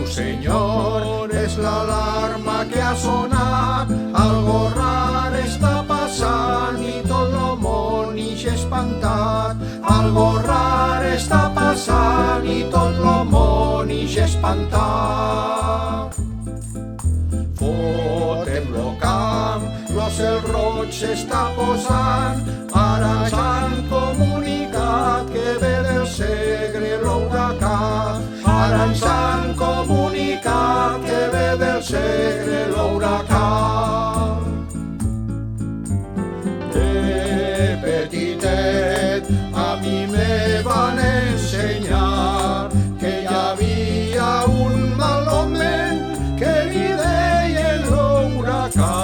Déu Senyor, és l'alarma que ha sonat, algo rar està passant i tot el món ix espantat. Algo rar està passant i tot el món ix espantat. Fotem lo camp, lo cel roig s'està posant, ara ja han comunicat que ve del Segre l'huracà. Ara ens han comunicat que ve del Segre l'huracà. De petitet a mi me van ensenyar que hi havia un mal omen que li deien l'huracà.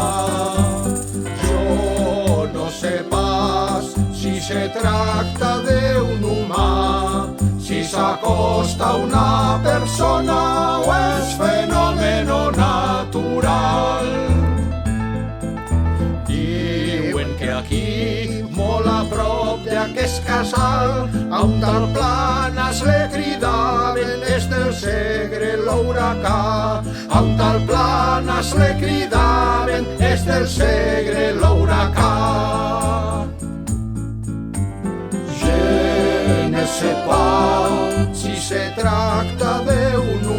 Jo no sé pas si se tracta d'un humà, si s'acosta una persona o és fenomen natural. Diuen que aquí, molt a prop d'aquest casal, a un tal Planas le cridaven des del Segre l'huracà. A un tal Planas le cridaven des del Segre l'huracà. Je ne sais pas si se tracta d'un